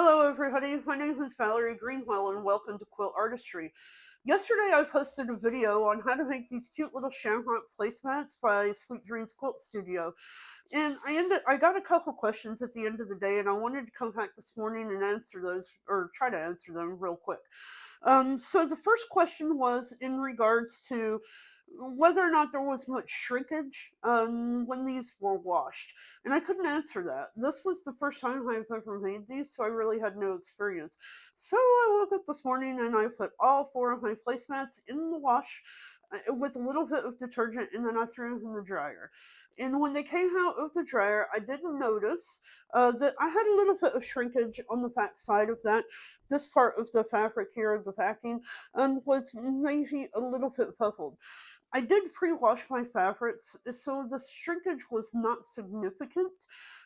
Hello, everybody. My name is Valerie Greenwell, and welcome to Quilt Artistry. Yesterday, I posted a video on how to make these cute little Shamrock placemats by Sweet Dreams Quilt Studio, and I got a couple questions at the end of the day, and I wanted to come back this morning and answer those, or try to answer them real quick. So the first question was in regards to whether or not there was much shrinkage when these were washed. And I couldn't answer that. This was the first time I've ever made these, so I really had no experience. So I woke up this morning and I put all four of my placemats in the wash with a little bit of detergent, and then I threw them in the dryer. And when they came out of the dryer, I didn't notice that I had a little bit of shrinkage on the back side of that. This part of the fabric here of the backing was maybe a little bit puffled. I did pre-wash my fabrics, so the shrinkage was not significant,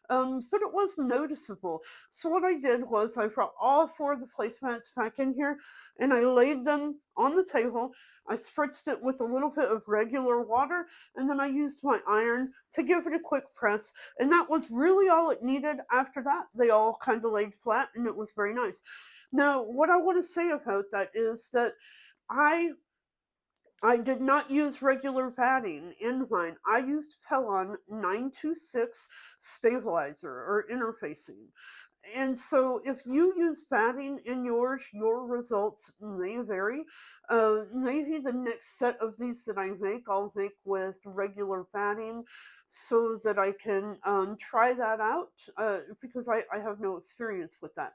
but it was noticeable. So what I did was I brought all four of the placemats back in here, and I laid them on the table. I spritzed it with a little bit of regular water, and then I used my iron to give it a quick press, and that was really all it needed. After that, they all kind of laid flat, and it was very nice. Now, what I want to say about that is that I I did not use regular padding in mine. I used Pellon 926 stabilizer or interfacing. And so if you use batting in yours, your results may vary. Maybe the next set of these that I make, I'll make with regular batting so that I can try that out because I have no experience with that.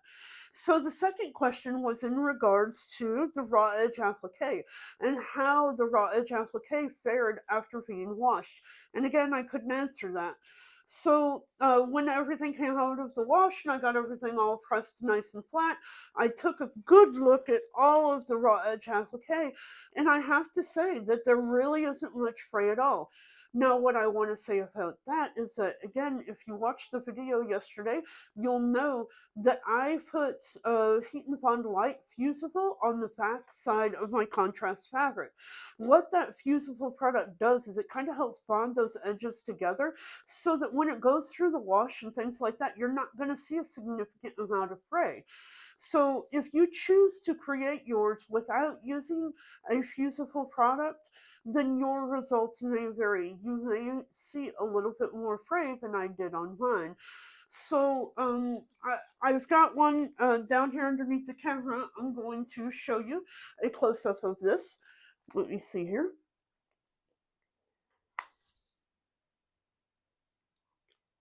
So the second question was in regards to the raw edge applique and how the raw edge applique fared after being washed. And again, I couldn't answer that. So when everything came out of the wash and I got everything all pressed nice and flat, I took a good look at all of the raw edge applique, and I have to say that there really isn't much fray at all. Now, what I want to say about that is that, again, if you watched the video yesterday, you'll know that I put Heat and Bond Light Fusible on the back side of my contrast fabric. What that fusible product does is it kind of helps bond those edges together so that when it goes through the wash and things like that, you're not going to see a significant amount of fray. So if you choose to create yours without using a fusible product, then your results may vary. You may see a little bit more fray than I did on mine. So I've got one down here underneath the camera. I'm going to show you a close-up of this. Let me see here.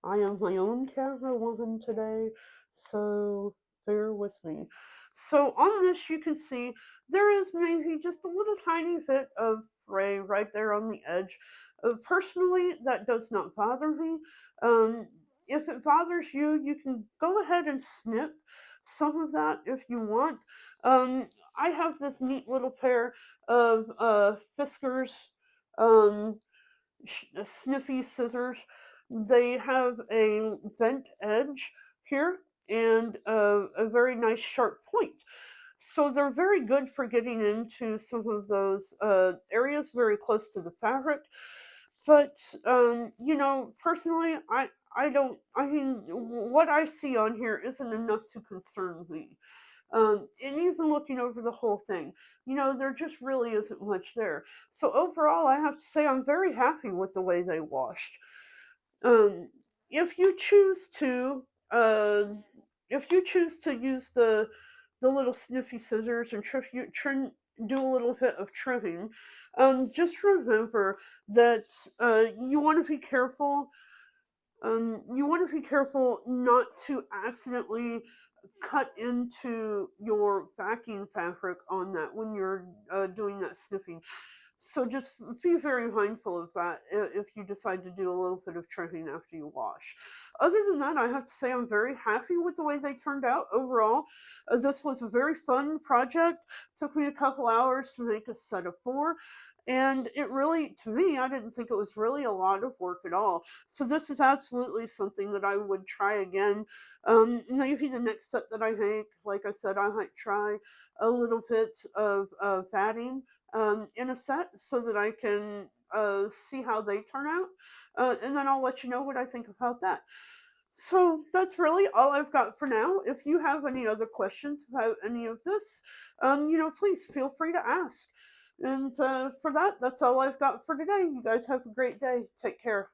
I am my own camera woman today, so bear with me. So on this, you can see there is maybe just a little tiny bit of fray right there on the edge. Personally, that does not bother me. Um, if it bothers you, you can go ahead and snip some of that if you want. I have this neat little pair of Fiskars um, sniffy scissors. They have a bent edge here and a very nice sharp point. So they're very good for getting into some of those areas very close to the fabric. But personally, I mean, what I see on here isn't enough to concern me. And even looking over the whole thing, there just really isn't much there. So overall, I have to say I'm very happy with the way they washed. Um, if you choose to, uh, if you choose to use the little sniffy scissors and do a little bit of trimming, just remember that you want to be careful. You want to be careful not to accidentally cut into your backing fabric on that when you're doing that snipping. So just be very mindful of that if you decide to do a little bit of trimming after you wash. Other than that, I have to say I'm very happy with the way they turned out overall. This was a very fun project. Took me a couple hours to make a set of four. And it really, to me, I didn't think it was really a lot of work at all. So this is absolutely something that I would try again. Maybe the next set that I make, like I said, I might try a little bit of batting in a set so that I can see how they turn out. And then I'll let you know what I think about that. So that's really all I've got for now. If you have any other questions about any of this, please feel free to ask. And for that, that's all I've got for today. You guys have a great day. Take care.